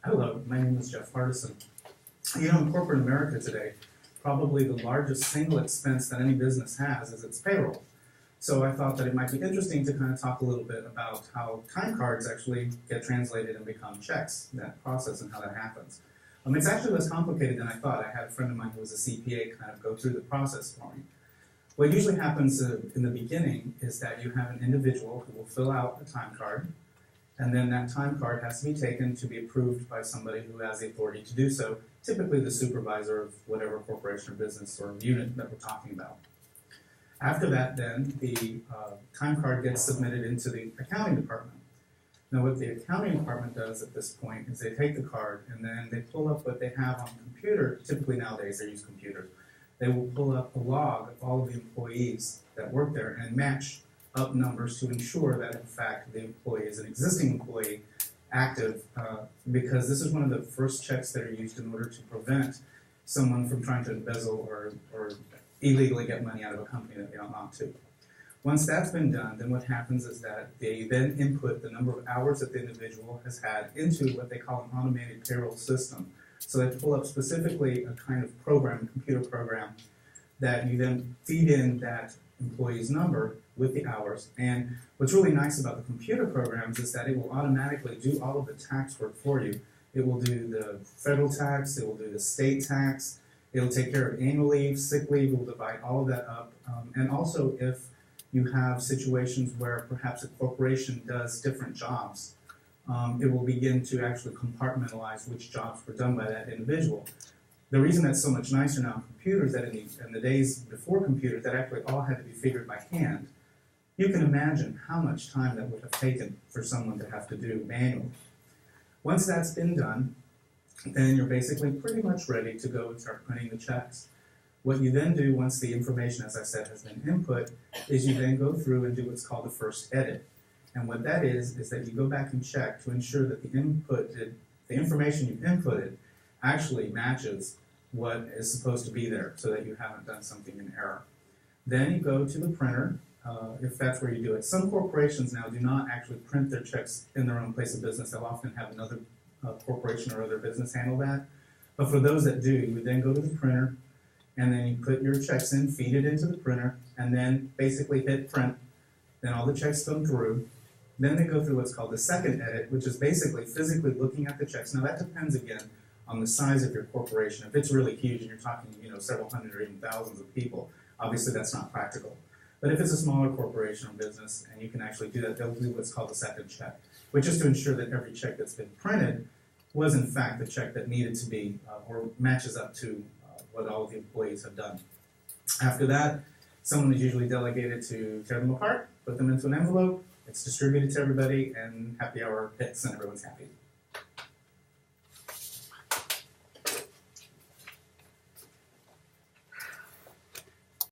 Hello, my name is Jeff Hardison. In corporate America today, probably the largest single expense that any business has is its payroll. So I thought that it might be interesting to kind of talk a little bit about how time cards actually get translated and become checks, that process and how that happens. It's actually less complicated than I thought. I had a friend of mine who was a CPA kind of go through the process for me. What usually happens in the beginning is that you have an individual who will fill out a time card, and then that time card has to be taken to be approved by somebody who has the authority to do so, typically the supervisor of whatever corporation or business or unit that we're talking about. After that, then, the time card gets submitted into the accounting department. Now, what the accounting department does at this point is they take the card and then they pull up what they have on the computer. Typically nowadays they use computers. They will pull up a log of all of the employees that work there and match up numbers to ensure that, in fact, the employee is an existing employee, active, because this is one of the first checks that are used in order to prevent someone from trying to embezzle or illegally get money out of a company that they ought not to. Once that's been done, then what happens is that they then input the number of hours that the individual has had into what they call an automated payroll system. So they pull up specifically a kind of program, a computer program, that you then feed in that employee's number with the hours. And what's really nice about the computer programs is that it will automatically do all of the tax work for you. It will do the federal tax, it will do the state tax, it'll take care of annual leave, sick leave, it will divide all of that up. And also if you have situations where perhaps a corporation does different jobs, it will begin to actually compartmentalize which jobs were done by that individual. The reason that's so much nicer now in computers that in the days before computers that actually all had to be figured by hand, you can imagine how much time that would have taken for someone to have to do manually. Once that's been done, then you're basically pretty much ready to go and start printing the checks. What you then do once the information, as I said, has been input, is you then go through and do what's called the first edit. And what that is that you go back and check to ensure that the information you've inputted actually matches what is supposed to be there so that you haven't done something in error. Then you go to the printer, if that's where you do it. Some corporations now do not actually print their checks in their own place of business. They'll often have another corporation or other business handle that. But for those that do, you would then go to the printer, and then you put your checks in, feed it into the printer, and then basically hit print. Then all the checks come through. Then they go through what's called the second edit, which is basically physically looking at the checks. Now that depends again on the size of your corporation. If it's really huge and you're talking, several hundred or even thousands of people, obviously that's not practical. But if it's a smaller corporation or business and you can actually do that, they'll do what's called the second check, which is to ensure that every check that's been printed was in fact the check that needed to be or matches up to what all of the employees have done. After that, someone is usually delegated to tear them apart, put them into an envelope, it's distributed to everybody, and happy hour hits and everyone's happy.